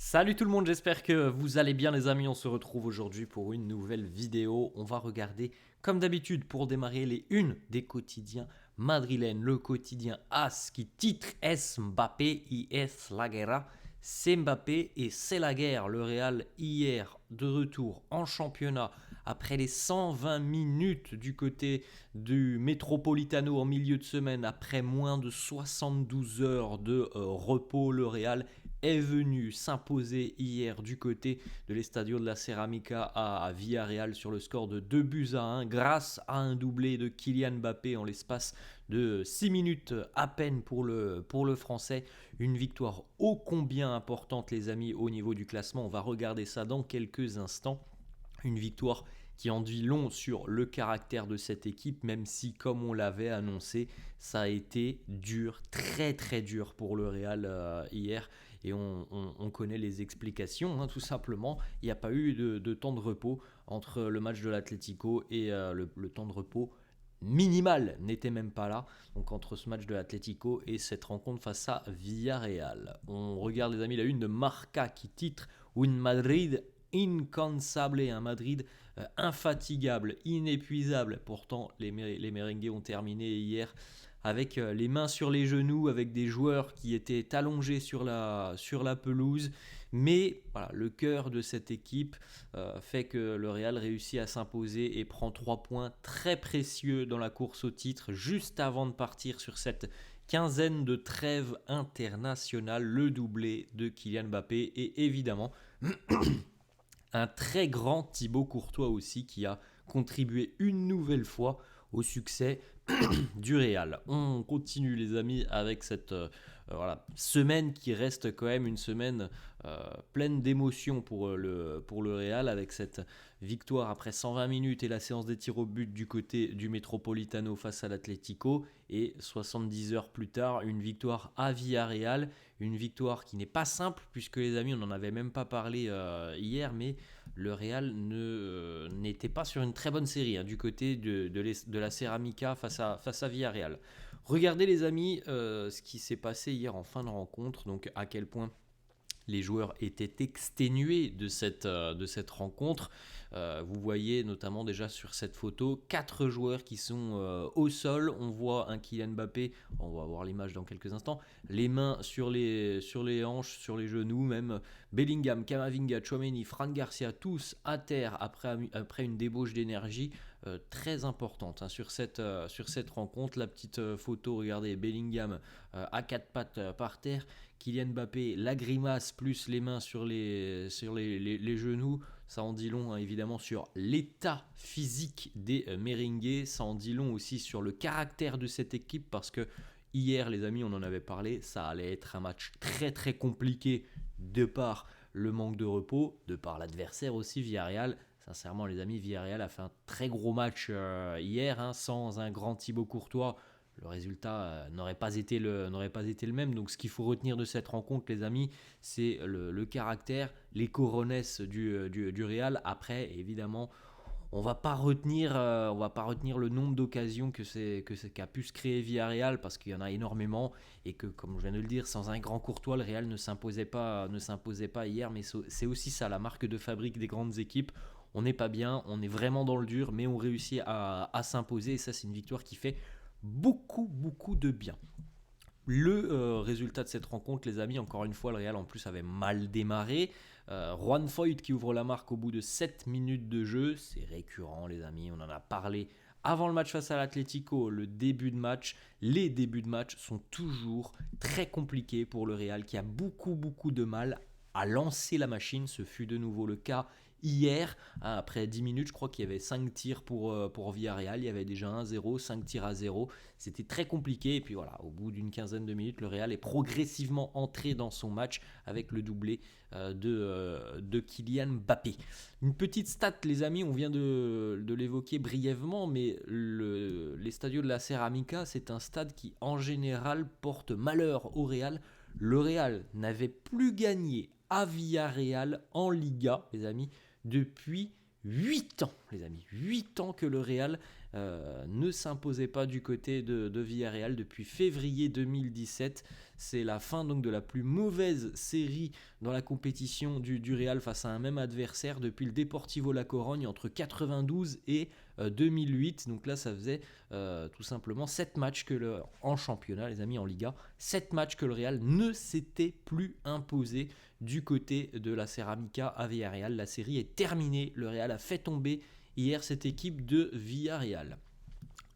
Salut tout le monde, j'espère que vous allez bien les amis, on se retrouve aujourd'hui pour une nouvelle vidéo. On va regarder comme d'habitude pour démarrer les unes des quotidiens madrilènes. Le quotidien AS qui titre Es Mbappé y es la guerra. C'est Mbappé et c'est la guerre. Le Real hier de retour en championnat après les 120 minutes du côté du Metropolitano en milieu de semaine, après moins de 72 heures de repos, le Real est venu s'imposer hier du côté de l'Estadio de la Ceramica à Villarreal sur le score de 2-1 grâce à un doublé de Kylian Mbappé en l'espace de 6 minutes à peine pour le français. Une victoire ô combien importante les amis au niveau du classement, on va regarder ça dans quelques instants. Une victoire qui en dit long sur le caractère de cette équipe, même si, comme on l'avait annoncé, ça a été dur, très très dur pour le Real hier. Et on connaît les explications, tout simplement. Il n'y a pas eu de temps de repos entre le match de l'Atlético et le temps de repos minimal n'était même pas là. Donc entre ce match de l'Atlético et cette rencontre face à Villarreal. On regarde les amis la une de Marca qui titre Un Madrid incansable, un Madrid infatigable, inépuisable. Pourtant, les merengues ont terminé hier avec les mains sur les genoux, avec des joueurs qui étaient allongés sur la pelouse. Mais voilà, le cœur de cette équipe fait que le Real réussit à s'imposer et prend 3 points très précieux dans la course au titre, juste avant de partir sur cette quinzaine de trêves internationales, le doublé de Kylian Mbappé et évidemment un très grand Thibaut Courtois aussi qui a contribué une nouvelle fois au succès du Real. On continue les amis avec cette semaine qui reste quand même une semaine pleine d'émotions pour le Real, avec cette victoire après 120 minutes et la séance des tirs au but du côté du Metropolitano face à l'Atlético, et 70 heures plus tard une victoire à Villarreal, une victoire qui n'est pas simple puisque les amis on n'en avait même pas parlé hier, mais le Real n'était pas sur une très bonne série du côté de la Ceramica face à Villarreal. Regardez les amis ce qui s'est passé hier en fin de rencontre, donc à quel point les joueurs étaient exténués de cette rencontre. Vous voyez notamment déjà sur cette photo 4 joueurs qui sont au sol. On voit un Kylian Mbappé, on va voir l'image dans quelques instants, les mains sur les hanches, sur les genoux même. Bellingham, Camavinga, Tchouaméni, Fran Garcia, tous à terre après une débauche d'énergie très importante sur cette rencontre. La petite photo, regardez, Bellingham à 4 pattes par terre, Kylian Mbappé, la grimace plus les mains sur les genoux, ça en dit long évidemment sur l'état physique des merengues, ça en dit long aussi sur le caractère de cette équipe, parce que hier les amis on en avait parlé, ça allait être un match très très compliqué de par le manque de repos, de par l'adversaire aussi, Villarreal. Sincèrement les amis, Villarreal a fait un très gros match hier, sans un grand Thibaut Courtois. Le résultat n'aurait pas été le même. Donc ce qu'il faut retenir de cette rencontre les amis, c'est le caractère, les coronesses du Real. Après évidemment on va pas retenir le nombre d'occasions qu'a pu se créer Villarreal, parce qu'il y en a énormément, et que, comme je viens de le dire, sans un grand Courtois, le Real ne s'imposait pas hier. Mais c'est aussi ça la marque de fabrique des grandes équipes. On n'est pas bien, on est vraiment dans le dur, mais on réussit à s'imposer, et ça c'est une victoire qui fait beaucoup beaucoup de bien. Le résultat de cette rencontre, les amis, encore une fois, le Real en plus avait mal démarré. Juan Foyth qui ouvre la marque au bout de 7 minutes de jeu. C'est récurrent, les amis, on en a parlé avant le match face à l'Atlético. Les débuts de match sont toujours très compliqués pour le Real, qui a beaucoup beaucoup de mal à lancer la machine. Ce fut de nouveau le cas hier. Après 10 minutes, je crois qu'il y avait 5 tirs pour Villarreal. Il y avait déjà 1-0, 5 tirs à 0. C'était très compliqué. Et puis voilà, au bout d'une quinzaine de minutes, le Real est progressivement entré dans son match avec le doublé de Kylian Mbappé. Une petite stat, les amis, on vient de l'évoquer brièvement, mais l'Estadio de la Ceramica, c'est un stade qui en général porte malheur au Real. Le Real n'avait plus gagné à Villarreal en Liga, les amis, depuis 8 ans, les amis. 8 ans que le Real ne s'imposait pas du côté de Villarreal depuis février 2017. C'est la fin donc de la plus mauvaise série dans la compétition du Real face à un même adversaire depuis le Deportivo La Corogne entre 92 et 2008. Donc là, ça faisait tout simplement 7 matchs en championnat, les amis, en Liga. 7 matchs que le Real ne s'était plus imposé du côté de la Ceramica à Villarreal. La série est terminée. Le Real a fait tomber hier cette équipe de Villarreal.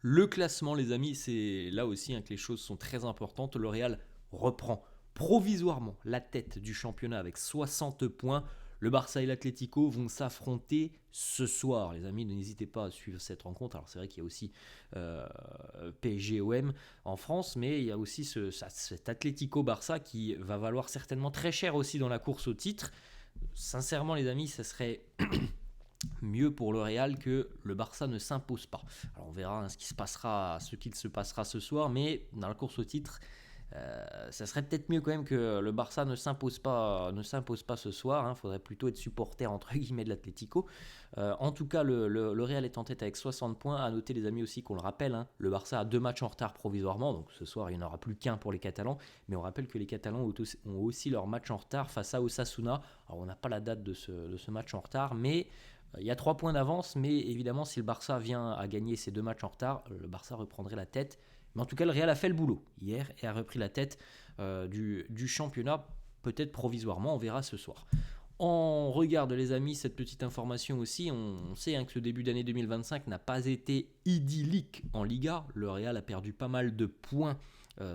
Le classement, les amis, c'est là aussi que les choses sont très importantes. Le Real reprend provisoirement la tête du championnat avec 60 points. Le Barça et l'Atlético vont s'affronter ce soir. Les amis, n'hésitez pas à suivre cette rencontre. Alors c'est vrai qu'il y a aussi PSG-OM en France, mais il y a aussi cet Atlético-Barça qui va valoir certainement très cher aussi dans la course au titre. Sincèrement, les amis, ça serait mieux pour le Real que le Barça ne s'impose pas. Alors on verra ce qu'il se passera ce soir, mais dans la course au titre, ça serait peut-être mieux quand même que le Barça ne s'impose pas ce soir. Il faudrait plutôt être supporter entre guillemets de l'Atlético. En tout cas, le Real est en tête avec 60 points. À noter, les amis, aussi qu'on le rappelle, le Barça a 2 matchs en retard provisoirement. Donc ce soir, il n'y en aura plus qu'un pour les Catalans. Mais on rappelle que les Catalans ont aussi leur match en retard face à Osasuna. Alors on n'a pas la date de ce match en retard, mais il y a 3 points d'avance. Mais évidemment, si le Barça vient à gagner ces 2 matchs en retard, le Barça reprendrait la tête. Mais en tout cas, le Real a fait le boulot hier et a repris la tête du championnat, peut-être provisoirement, on verra ce soir. On regarde, les amis, cette petite information aussi. On sait que ce début d'année 2025 n'a pas été idyllique en Liga. Le Real a perdu pas mal de points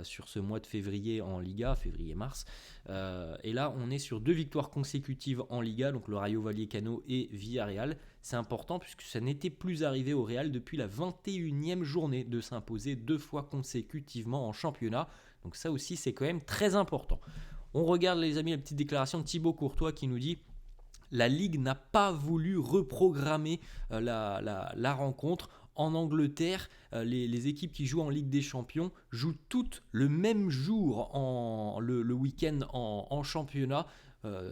sur ce mois de février en Liga, février-mars. Et là, on est sur 2 victoires consécutives en Liga, donc le Rayo Vallecano et Villarreal. C'est important puisque ça n'était plus arrivé au Real depuis la 21e journée de s'imposer 2 fois consécutivement en championnat. Donc ça aussi, c'est quand même très important. On regarde, les amis, la petite déclaration de Thibaut Courtois qui nous dit: la Ligue n'a pas voulu reprogrammer la rencontre. En Angleterre, les équipes qui jouent en Ligue des Champions jouent toutes le même jour le week-end en championnat.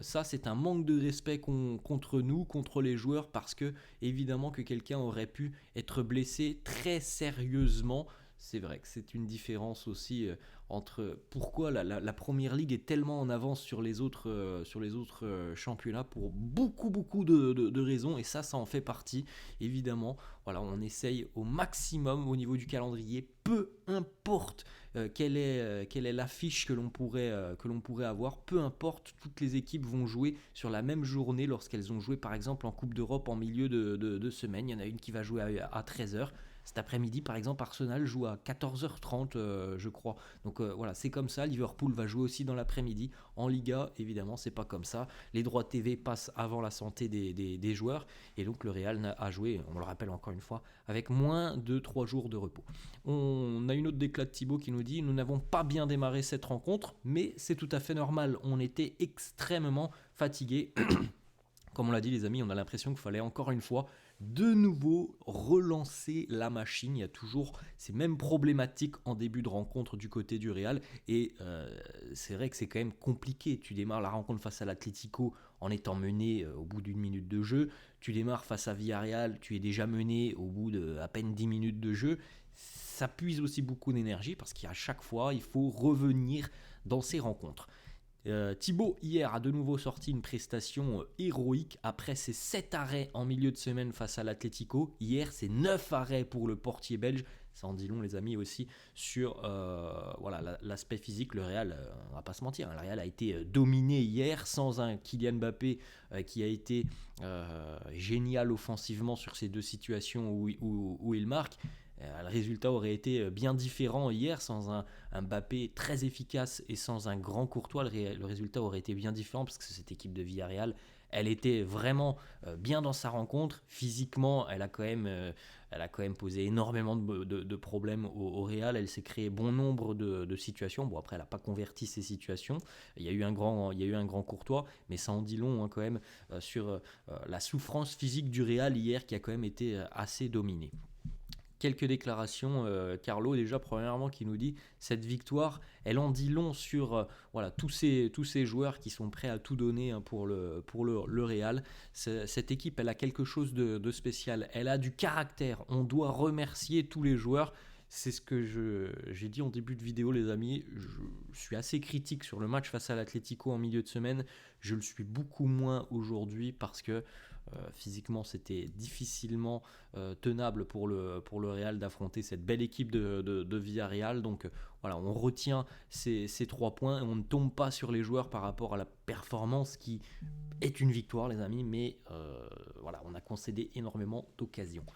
Ça, c'est un manque de respect contre nous, contre les joueurs, parce que évidemment que quelqu'un aurait pu être blessé très sérieusement. C'est vrai que c'est une différence aussi entre pourquoi la Première Ligue est tellement en avance sur les autres championnats, pour beaucoup de raisons, et ça en fait partie. Évidemment, voilà, on essaye au maximum au niveau du calendrier, peu importe quelle est l'affiche que l'on pourrait avoir, peu importe, toutes les équipes vont jouer sur la même journée lorsqu'elles ont joué par exemple en Coupe d'Europe en milieu de semaine. Il y en a une qui va jouer à 13h. Cet après-midi, par exemple, Arsenal joue à 14h30, je crois. Donc voilà, c'est comme ça. Liverpool va jouer aussi dans l'après-midi. En Liga, évidemment, c'est pas comme ça. Les droits TV passent avant la santé des joueurs. Et donc le Real a joué, on le rappelle encore une fois, avec moins de 3 jours de repos. On a une autre déclat de Thibaut qui nous dit: nous n'avons pas bien démarré cette rencontre, mais c'est tout à fait normal. On était extrêmement fatigués. Comme on l'a dit, les amis, on a l'impression qu'il fallait encore une fois de nouveau relancer la machine. Il y a toujours ces mêmes problématiques en début de rencontre du côté du Real, et c'est vrai que c'est quand même compliqué. Tu démarres la rencontre face à l'Atlético en étant mené au bout d'une minute de jeu, tu démarres face à Villarreal, tu es déjà mené au bout de à peine 10 minutes de jeu. Ça puise aussi beaucoup d'énergie parce qu'à chaque fois il faut revenir dans ces rencontres. Thibaut hier a de nouveau sorti une prestation héroïque après ses 7 arrêts en milieu de semaine face à l'Atlético. Hier, c'est 9 arrêts pour le portier belge. Ça en dit long, les amis, aussi sur l'aspect physique. Le Real, on va pas se mentir, le Real a été dominé hier sans un Kylian Mbappé qui a été génial offensivement sur ces 2 situations où il marque. Le résultat aurait été bien différent hier, sans un Mbappé très efficace et sans un grand Courtois. Le résultat aurait été bien différent parce que cette équipe de Villarreal, elle était vraiment bien dans sa rencontre. Physiquement, elle a quand même posé énormément de problèmes au Real. Elle s'est créé bon nombre de situations. Bon, après, elle n'a pas converti ces situations. Il y a eu un grand Courtois, mais ça en dit long quand même sur la souffrance physique du Real hier, qui a quand même été assez dominée. quelques déclarations. Carlo, déjà, premièrement, qui nous dit cette victoire, elle en dit long sur voilà, tous ces joueurs qui sont prêts à tout donner pour le Real. Cette équipe, elle a quelque chose de spécial. Elle a du caractère. On doit remercier tous les joueurs. C'est ce que j'ai dit en début de vidéo, les amis. Je suis assez critique sur le match face à l'Atlético en milieu de semaine. Je le suis beaucoup moins aujourd'hui parce que physiquement, c'était difficilement tenable pour le Real d'affronter cette belle équipe de Villarreal. Donc voilà, on retient ces 3 points et on ne tombe pas sur les joueurs par rapport à la performance qui est une victoire, les amis. Mais voilà, on a concédé énormément d'occasions.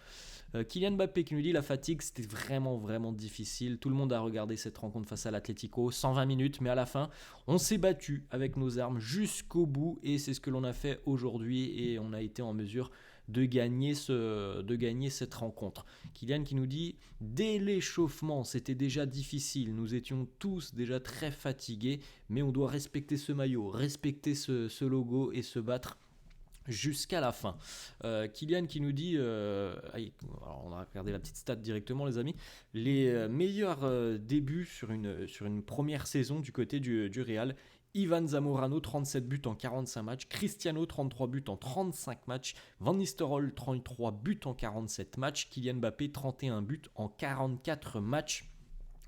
Kylian Mbappé qui nous dit la fatigue, c'était vraiment vraiment difficile. Tout le monde a regardé cette rencontre face à l'Atlético, 120 minutes, mais à la fin, on s'est battu avec nos armes jusqu'au bout et c'est ce que l'on a fait aujourd'hui et on a été en mesure de gagner cette rencontre. Kylian qui nous dit dès l'échauffement, c'était déjà difficile. Nous étions tous déjà très fatigués, mais on doit respecter ce maillot, respecter ce logo et se battre jusqu'à la fin. Kylian qui nous dit, alors on va regarder la petite stat directement les amis, les meilleurs débuts sur une première saison du côté du Real. Ivan Zamorano, 37 buts en 45 matchs. Cristiano, 33 buts en 35 matchs. Van Nistelrooy, 33 buts en 47 matchs. Kylian Mbappé, 31 buts en 44 matchs.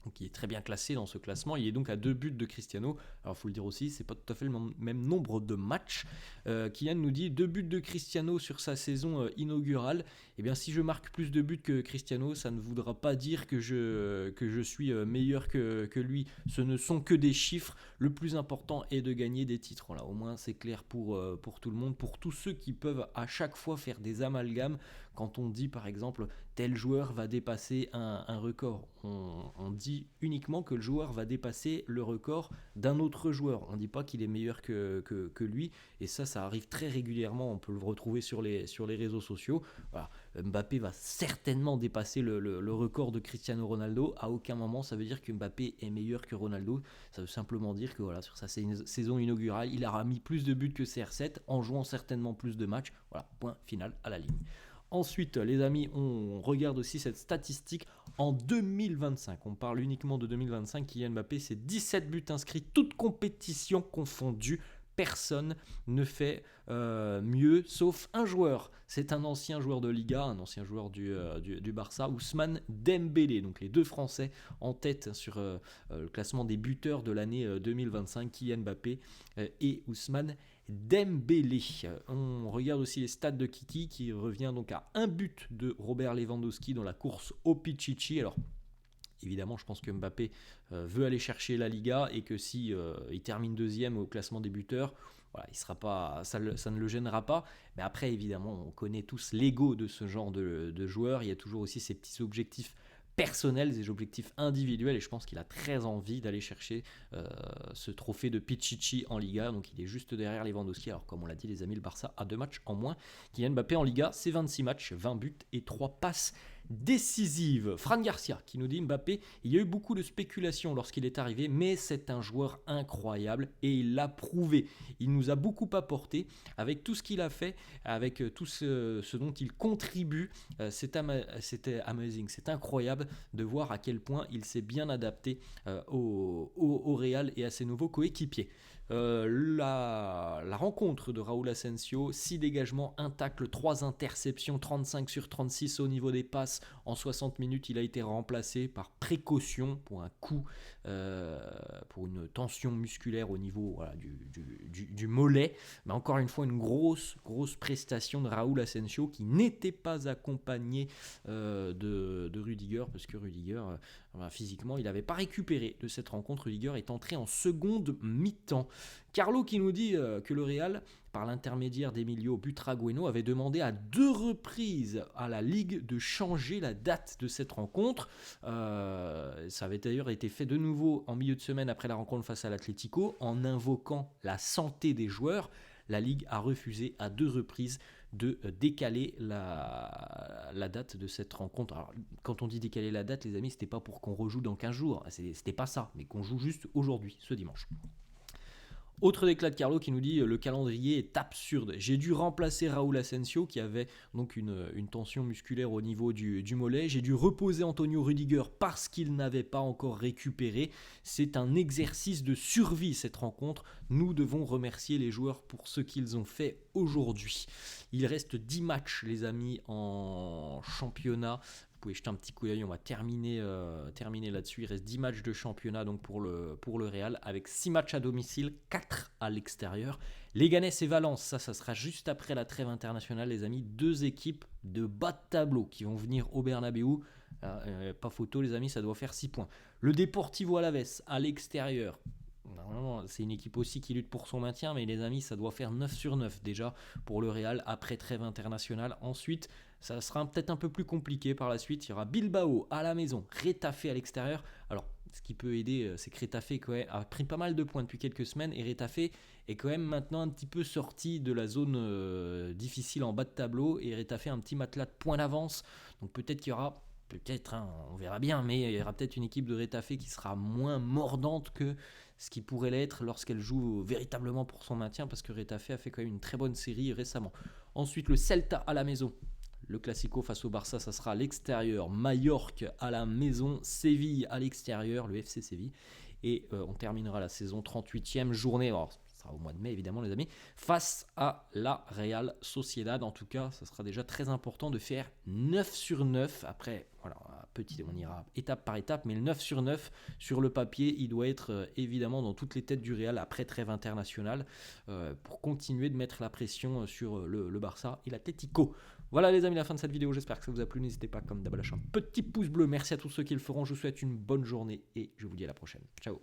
Donc il est très bien classé dans ce classement. Il est donc à 2 buts de Cristiano. Alors il faut le dire aussi, c'est pas tout à fait le même nombre de matchs. Kylian nous dit 2 buts de Cristiano sur sa saison inaugurale. Eh bien si je marque plus de buts que Cristiano, ça ne voudra pas dire que je suis meilleur que lui. Ce ne sont que des chiffres. Le plus important est de gagner des titres. Voilà, au moins c'est clair pour tout le monde, pour tous ceux qui peuvent à chaque fois faire des amalgames. Quand on dit par exemple tel joueur va dépasser un record, on dit uniquement que le joueur va dépasser le record d'un autre joueur. On ne dit pas qu'il est meilleur que lui. Et ça arrive très régulièrement. On peut le retrouver sur les réseaux sociaux. Voilà. Mbappé va certainement dépasser le record de Cristiano Ronaldo. À aucun moment ça veut dire que Mbappé est meilleur que Ronaldo. Ça veut simplement dire que voilà, sur sa saison inaugurale, il aura mis plus de buts que CR7 en jouant certainement plus de matchs. Voilà, point final à la ligne. Ensuite, les amis, on regarde aussi cette statistique en 2025. On parle uniquement de 2025. Kylian Mbappé, c'est 17 buts inscrits, toutes compétitions confondues. Personne ne fait mieux, sauf un joueur. C'est un ancien joueur de Liga, un ancien joueur du Barça, Ousmane Dembélé. Donc les deux Français en tête sur le classement des buteurs de l'année 2025, Kylian Mbappé et Ousmane Dembélé. On regarde aussi les stats de Kiki qui revient donc à un but de Robert Lewandowski dans la course au Pichichi. Alors évidemment, je pense que Mbappé veut aller chercher la Liga et que si il termine deuxième au classement des buteurs, voilà, il sera pas, ça ne le gênera pas. Mais après, évidemment, on connaît tous l'ego de ce genre de joueur. Il y a toujours aussi ces petits objectifs personnels, des objectifs individuels, et je pense qu'il a très envie d'aller chercher ce trophée de Pichichi en Liga. Donc il est juste derrière Lewandowski. Alors comme on l'a dit les amis, le Barça a 2 matchs en moins. Kylian Mbappé en Liga, c'est 26 matchs, 20 buts et 3 passes décisive. Fran Garcia qui nous dit Mbappé, il y a eu beaucoup de spéculations lorsqu'il est arrivé, mais c'est un joueur incroyable et il l'a prouvé. Il nous a beaucoup apporté avec tout ce qu'il a fait, avec tout ce dont il contribue. C'était amazing, c'est incroyable de voir à quel point il s'est bien adapté au Real et à ses nouveaux coéquipiers. La rencontre de Raúl Asensio, 6 dégagements, 1 tacle, 3 interceptions, 35 sur 36 au niveau des passes. En 60 minutes, il a été remplacé par précaution pour un coup, pour une tension musculaire au niveau voilà, du mollet. Mais encore une fois, une grosse prestation de Raúl Asensio qui n'était pas accompagné de Rudiger, parce que Rudiger, physiquement, il n'avait pas récupéré de cette rencontre. Rudiger est entré en seconde mi-temps. Carlo qui nous dit que le Real, par l'intermédiaire d'Emilio Butragueno, avait demandé à 2 reprises à la Ligue de changer la date de cette rencontre. Ça avait d'ailleurs été fait de nouveau en milieu de semaine après la rencontre face à l'Atlético, en invoquant la santé des joueurs. La Ligue a refusé à 2 reprises de décaler la date de cette rencontre. Alors, quand on dit décaler la date, les amis, c'était pas pour qu'on rejoue dans 15 jours, c'était pas ça, mais qu'on joue juste aujourd'hui, ce dimanche. Autre déclat de Carlo qui nous dit le calendrier est absurde. J'ai dû remplacer Raúl Asensio qui avait donc une tension musculaire au niveau du mollet. J'ai dû reposer Antonio Rudiger parce qu'il n'avait pas encore récupéré. C'est un exercice de survie cette rencontre. Nous devons remercier les joueurs pour ce qu'ils ont fait aujourd'hui. Il reste 10 matchs les amis en championnat. Vous pouvez jeter un petit coup d'œil, on va terminer là-dessus. Il reste 10 matchs de championnat donc pour le Real, avec 6 matchs à domicile, 4 à l'extérieur. Leganés et Valence, ça sera juste après la trêve internationale, les amis. 2 équipes de bas de tableau qui vont venir au Bernabéu. Pas photo, les amis, ça doit faire 6 points. Le Deportivo Alavés à l'extérieur. Normalement, c'est une équipe aussi qui lutte pour son maintien, mais les amis, ça doit faire 9 sur 9 déjà pour le Real après trêve internationale. Ensuite, ça sera peut-être un peu plus compliqué par la suite. Il y aura Bilbao à la maison, Retafe à l'extérieur. Alors, ce qui peut aider, c'est que Retafe a pris pas mal de points depuis quelques semaines et Retafe est quand même maintenant un petit peu sorti de la zone difficile en bas de tableau et Retafe a un petit matelas de points d'avance. Donc peut-être qu'il y aura, on verra bien, mais il y aura peut-être une équipe de Retafe qui sera moins mordante que ce qui pourrait l'être lorsqu'elle joue véritablement pour son maintien, parce que Retafe a fait quand même une très bonne série récemment. Ensuite, le Celta à la maison. Le Classico face au Barça, ça sera à l'extérieur. Majorque à la maison. Séville à l'extérieur, le FC Séville. Et on terminera la saison 38e journée. Alors, ça sera au mois de mai, évidemment, les amis. Face à la Real Sociedad. En tout cas, ça sera déjà très important de faire 9 sur 9. Après, voilà, on ira étape par étape. Mais le 9 sur 9, sur le papier, il doit être évidemment dans toutes les têtes du Real après trêve internationale. Pour continuer de mettre la pression sur le Barça et l'Atlético. Voilà les amis, la fin de cette vidéo, j'espère que ça vous a plu, n'hésitez pas comme d'hab à lâcher un petit pouce bleu, merci à tous ceux qui le feront, je vous souhaite une bonne journée et je vous dis à la prochaine, ciao.